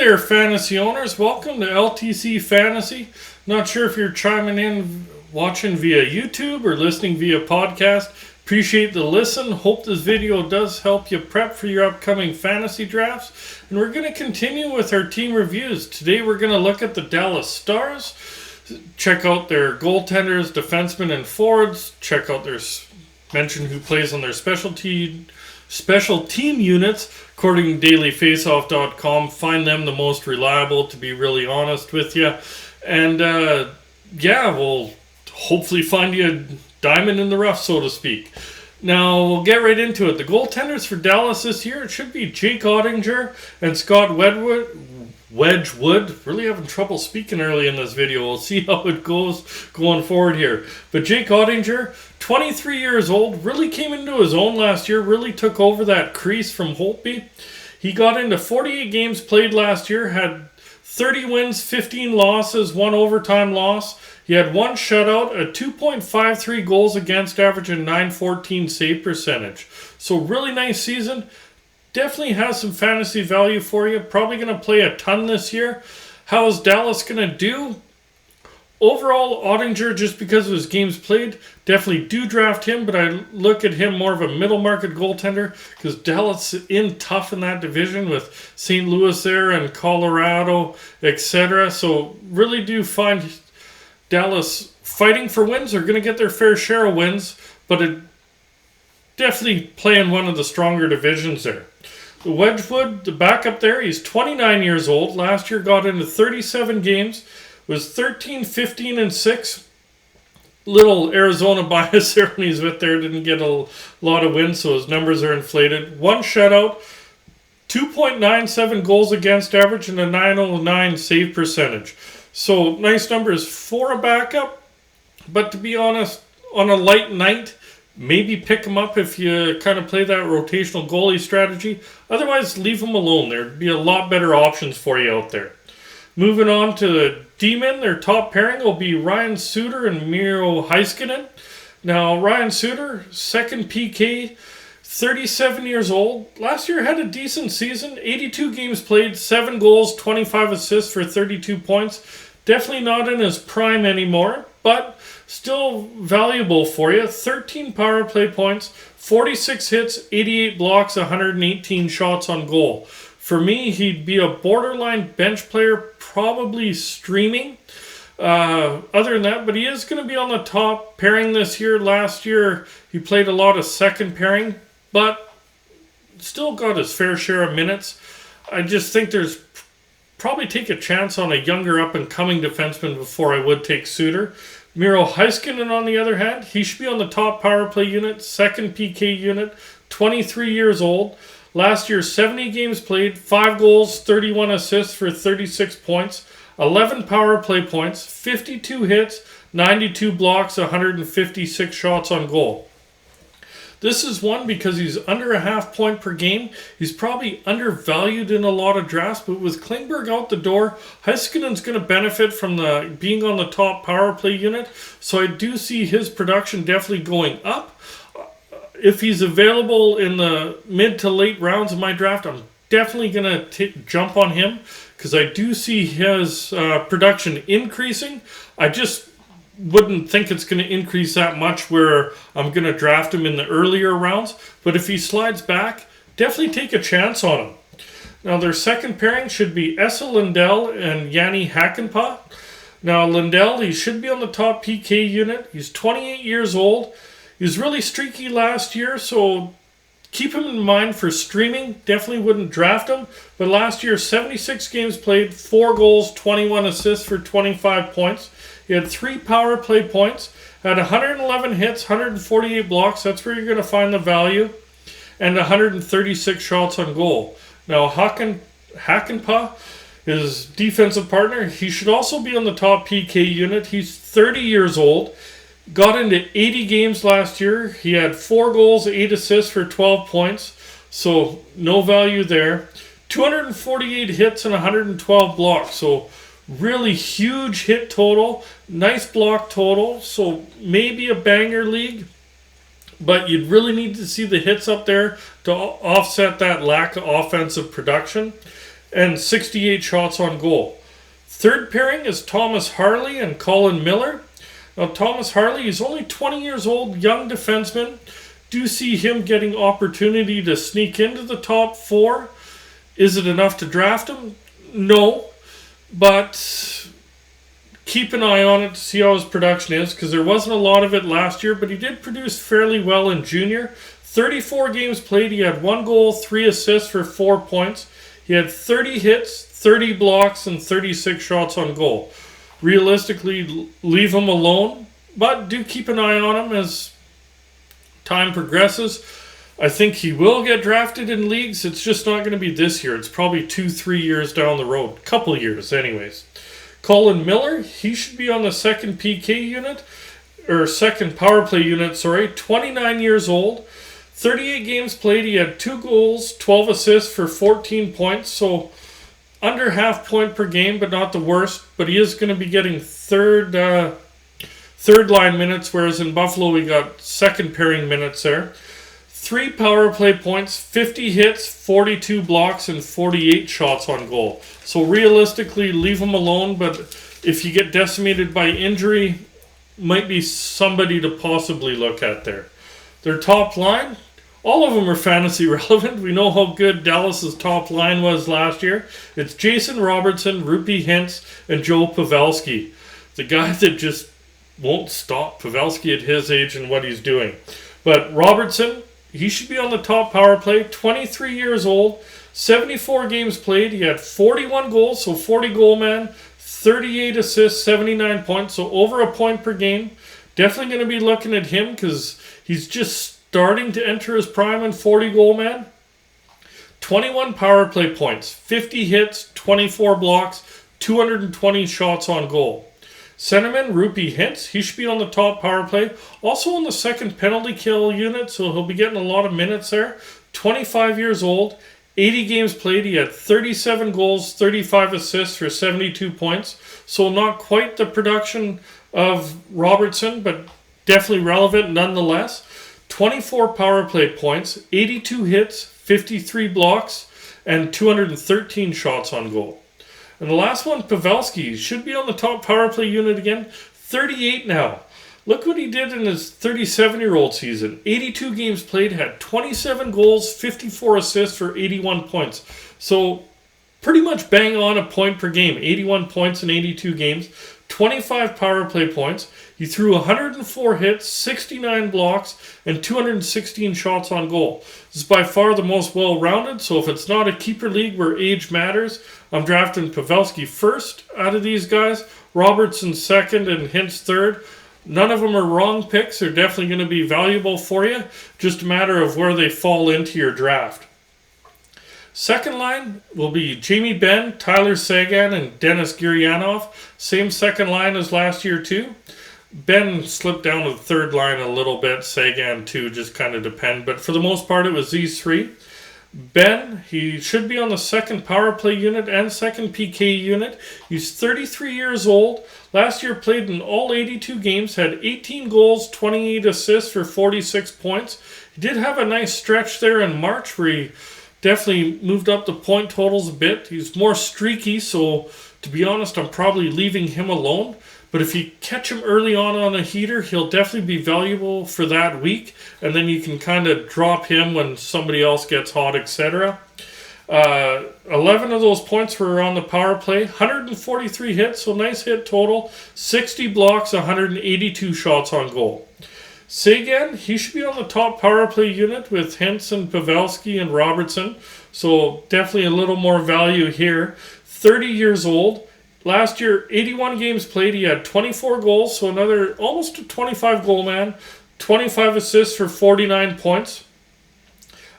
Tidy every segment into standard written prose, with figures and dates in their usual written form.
there, fantasy owners. Welcome to LTC Fantasy. Not sure if you're chiming in, watching via YouTube or listening via podcast. Appreciate the listen. Hope this video does help you prep for your upcoming fantasy drafts. And we're going to continue with our team reviews. Today we're going to look at the Dallas Stars. Check out their goaltenders, defensemen, and forwards. Check out their mention who plays on their special team units according to dailyfaceoff.com. Find them the most reliable, to be really honest with you. And we'll hopefully find you a diamond in the rough, so to speak. Now we'll get right into it. The goaltenders for Dallas this year, it should be Jake Oettinger and Scott Wedgwood. Really having trouble speaking early in this video. We'll see how it goes going forward here. But Jake Oettinger, 23 years old, really came into his own last year, really took over that crease from Holtby. He got into 48 games played last year, had 30 wins, 15 losses, 1 overtime loss. He had 1 shutout, a 2.53 goals against average, and .914 save percentage. So really nice season. Definitely has some fantasy value for you. Probably going to play a ton this year. How is Dallas going to do? Overall, Oettinger, just because of his games played, definitely do draft him, but I look at him more of a middle market goaltender because Dallas is in tough in that division with St. Louis there and Colorado, etc. So really do find Dallas fighting for wins. They're going to get their fair share of wins, but it definitely playing one of the stronger divisions there. The Wedgwood, the backup there, he's 29 years old. Last year got into 37 games. Was 13, 15, and 6. Little Arizona bias there when he's with there. Didn't get a lot of wins, so his numbers are inflated. 1 shutout, 2.97 goals against average, and a .909 save percentage. So nice numbers for a backup. But to be honest, on a light night, maybe pick him up if you kind of play that rotational goalie strategy. Otherwise, leave him alone. There'd be a lot better options for you out there. Moving on to the D-men, their top pairing will be Ryan Suter and Mural Heiskin. Now, Ryan Suter, second PK, 37 years old. Last year had a decent season, 82 games played, 7 goals, 25 assists for 32 points. Definitely not in his prime anymore, but still valuable for you. 13 power play points, 46 hits, 88 blocks, 118 shots on goal. For me, he'd be a borderline bench player, probably streaming. Other than that, but he is going to be on the top pairing this year. Last year, he played a lot of second pairing, but still got his fair share of minutes. I just think there's probably take a chance on a younger up-and-coming defenseman before I would take Suter. Mural Heiskin, on the other hand, he should be on the top power play unit, second PK unit, 23 years old. Last year, 70 games played, 5 goals, 31 assists for 36 points, 11 power play points, 52 hits, 92 blocks, 156 shots on goal. This is one because he's under a half point per game. He's probably undervalued in a lot of drafts, but with Klingberg out the door, Heiskinen's going to benefit from being on the top power play unit. So I do see his production definitely going up. If he's available in the mid to late rounds of my draft, I'm definitely going to jump on him because I do see his production increasing. I just wouldn't think it's going to increase that much where I'm going to draft him in the earlier rounds. But if he slides back, definitely take a chance on him. Now, their second pairing should be Essa, Lindell, and Yanny Hackenpot. Now, Lindell, he should be on the top PK unit. He's 28 years old. He was really streaky last year, so keep him in mind for streaming. Definitely wouldn't draft him. But last year, 76 games played, 4 goals, 21 assists for 25 points. He had 3 power play points, had 111 hits, 148 blocks. That's where you're going to find the value. And 136 shots on goal. Now, Hackenpot, his defensive partner, he should also be on the top PK unit. He's 30 years old. Got into 80 games last year. He had 4 goals, 8 assists for 12 points. So no value there. 248 hits and 112 blocks. So really huge hit total. Nice block total. So maybe a banger league. But you'd really need to see the hits up there to offset that lack of offensive production. and 68 shots on goal. Third pairing is Thomas Harley and Colin Miller. Now, Thomas Harley is only 20 years old, young defenseman. Do see him getting opportunity to sneak into the top 4. Is it enough to draft him? No, but keep an eye on it to see how his production is, because there wasn't a lot of it last year, but he did produce fairly well in junior. 34 games played, he had 1 goal, 3 assists for 4 points. He had 30 hits, 30 blocks, and 36 shots on goal. Realistically, leave him alone, but do keep an eye on him as time progresses. I think he will get drafted in leagues. It's just not going to be this year. It's probably 2-3 years down the road. Couple years anyways. Colin Miller, he should be on the second PK unit, or second power play unit, 29 years old. 38 games played, he had 2 goals, 12 assists for 14 points, so under half point per game, but not the worst. But he is going to be getting third line minutes, whereas in Buffalo we got second pairing minutes there. 3 power play points, 50 hits, 42 blocks, and 48 shots on goal. So realistically, leave him alone, but if you get decimated by injury, might be somebody to possibly look at there. Their top line, all of them are fantasy relevant. We know how good Dallas's top line was last year. It's Jason Robertson, Rupi Hintz, and Joe Pavelski. The guy that just won't stop. Pavelski at his age and what he's doing. But Robertson, he should be on the top power play. 23 years old, 74 games played. He had 41 goals, so 40 goal man, 38 assists, 79 points, so over a point per game. Definitely going to be looking at him because he's just starting to enter his prime and 40 goal man. 21 power play points, 50 hits, 24 blocks, 220 shots on goal. Centerman Rupi Hintz, he should be on the top power play. Also on the second penalty kill unit, so he'll be getting a lot of minutes there. 25 years old, 80 games played. He had 37 goals, 35 assists for 72 points. So not quite the production of Robertson, but definitely relevant nonetheless. 24 power play points, 82 hits, 53 blocks, and 213 shots on goal. And the last one, Pavelski, should be on the top power play unit again. 38 now. Look what he did in his 37-year-old season. 82 games played, had 27 goals, 54 assists for 81 points. So pretty much bang on a point per game. 81 points in 82 games. 25 power play points. He threw 104 hits, 69 blocks, and 216 shots on goal. This is by far the most well-rounded, so if it's not a keeper league where age matters, I'm drafting Pavelski first out of these guys, Robertson second, and Hintz third. None of them are wrong picks. They're definitely going to be valuable for you. Just a matter of where they fall into your draft. Second line will be Jamie Benn, Tyler Seguin, and Denis Girianov. Same second line as last year too. Ben slipped down to the third line a little bit. Seguin too, just kind of depend. But for the most part, it was these three. Ben, he should be on the second power play unit and second PK unit. He's 33 years old. Last year played in all 82 games, had 18 goals, 28 assists for 46 points. He did have a nice stretch there in March where he definitely moved up the point totals a bit. He's more streaky, so to be honest, I'm probably leaving him alone. But if you catch him early on a heater, he'll definitely be valuable for that week. And then you can kind of drop him when somebody else gets hot, etc. 11 of those points were on the power play. 143 hits, so nice hit total. 60 blocks, 182 shots on goal. Seguin, he should be on the top power play unit with Hintz and Pavelski and Robertson. So definitely a little more value here. 30 years old. Last year, 81 games played. He had 24 goals, so another almost a 25 goal man. 25 assists for 49 points.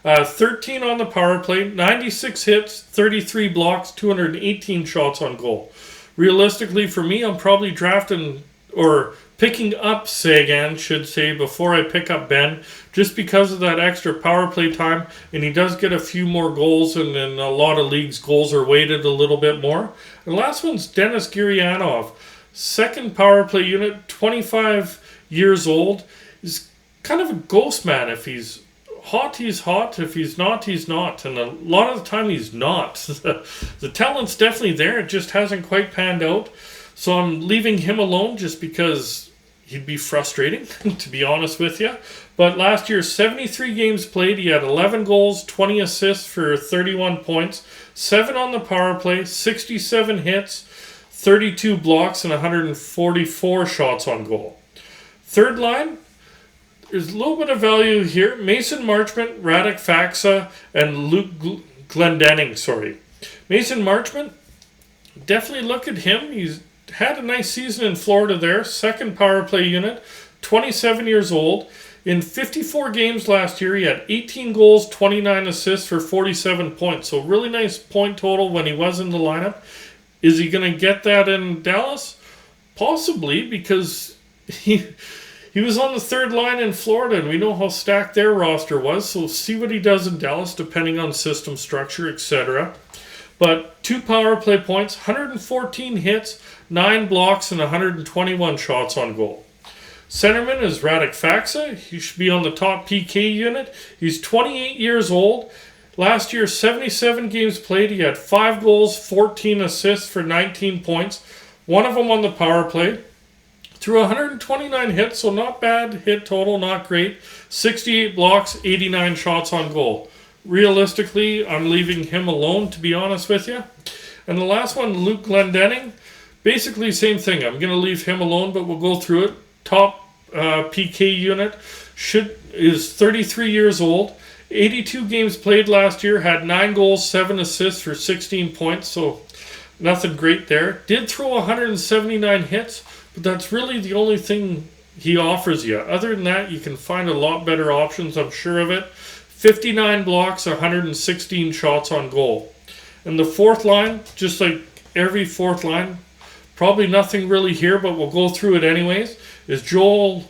13 on the power play. 96 hits, 33 blocks, 218 shots on goal. Realistically, for me, I'm probably drafting or picking up Seguin, should say, before I pick up Ben, just because of that extra power play time, and he does get a few more goals, and in a lot of leagues, goals are weighted a little bit more. And last one's Denis Girianov, second power play unit, 25 years old. He's kind of a ghost man if he's hot, he's hot. If he's not, he's not. And a lot of the time, he's not. The talent's definitely there. It just hasn't quite panned out. So I'm leaving him alone just because he'd be frustrating, to be honest with you. But last year, 73 games played. He had 11 goals, 20 assists for 31 points, 7 on the power play, 67 hits, 32 blocks, and 144 shots on goal. Third line, there's a little bit of value here. Mason Marchment, Radek Faksa, and Luke Glendening, Mason Marchment, definitely look at him. He's had a nice season in Florida there. Second power play unit, 27 years old. In 54 games last year, he had 18 goals, 29 assists for 47 points. So really nice point total when he was in the lineup. Is he going to get that in Dallas? Possibly, because he was on the third line in Florida, and we know how stacked their roster was. So see what he does in Dallas, depending on system structure, etc. But 2 power play points, 114 hits, 9 blocks, and 121 shots on goal. Centerman is Radek Faksa. He should be on the top PK unit. He's 28 years old. Last year, 77 games played. He had 5 goals, 14 assists for 19 points. One of them on the power play. Through 129 hits, so not bad hit total, not great. 68 blocks, 89 shots on goal. Realistically, I'm leaving him alone, to be honest with you. And the last one, Luke Glendening. Basically, same thing. I'm going to leave him alone, but we'll go through it. Top PK unit is 33 years old. 82 games played last year. Had 9 goals, 7 assists for 16 points. So nothing great there. Did throw 179 hits, but that's really the only thing he offers you. Other than that, you can find a lot better options, I'm sure of it. 59 blocks, 116 shots on goal. And the fourth line, just like every fourth line, probably nothing really here, but we'll go through it anyways, is Joel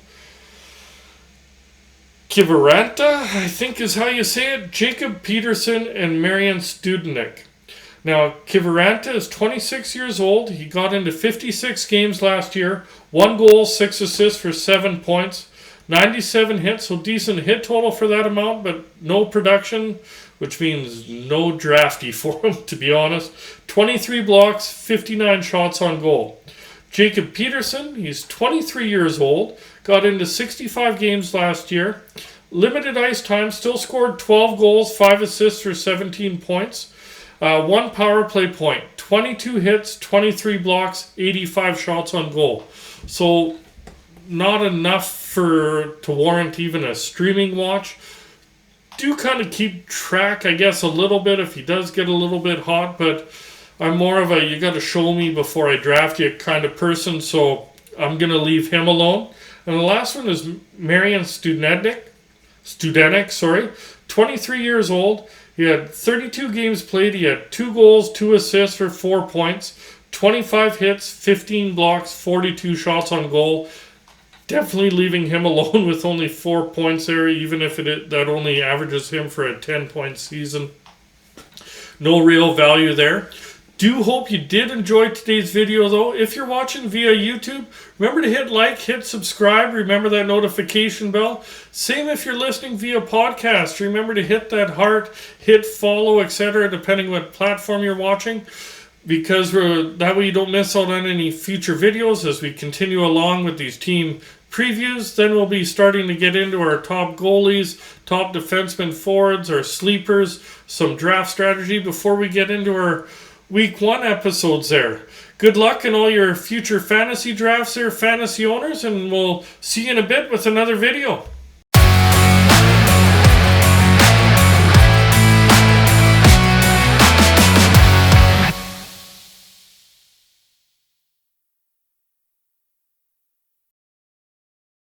Kiviranta, I think is how you say it, Jacob Peterson, and Marion Studnadnik. Now, Kiviranta is 26 years old. He got into 56 games last year, 1 goal, 6 assists for 7 points. 97 hits, so decent hit total for that amount, but no production, which means no drafty for him, to be honest. 23 blocks, 59 shots on goal. Jacob Peterson, he's 23 years old, got into 65 games last year. Limited ice time, still scored 12 goals, 5 assists for 17 points. 1 power play point, 22 hits, 23 blocks, 85 shots on goal. So not enough to warrant even a streaming watch. Do kind of keep track, I guess, a little bit if he does get a little bit hot, but I'm more of a you got to show me before I draft you kind of person, so I'm going to leave him alone. And the last one is Marion Studnadnik, 23 years old. He had 32 games played. He had 2 goals, 2 assists for 4 points, 25 hits, 15 blocks, 42 shots on goal. Definitely leaving him alone with only 4 points there, even if that only averages him for a 10-point season. No real value there. Do hope you did enjoy today's video, though. If you're watching via YouTube, remember to hit like, hit subscribe. Remember that notification bell. Same if you're listening via podcast. Remember to hit that heart, hit follow, etc., depending what platform you're watching, because that way you don't miss out on any future videos as we continue along with these team previews. Then we'll be starting to get into our top goalies, top defensemen, forwards, our sleepers, some draft strategy before we get into our Week 1 episodes there. Good luck in all your future fantasy drafts there, fantasy owners, and we'll see you in a bit with another video.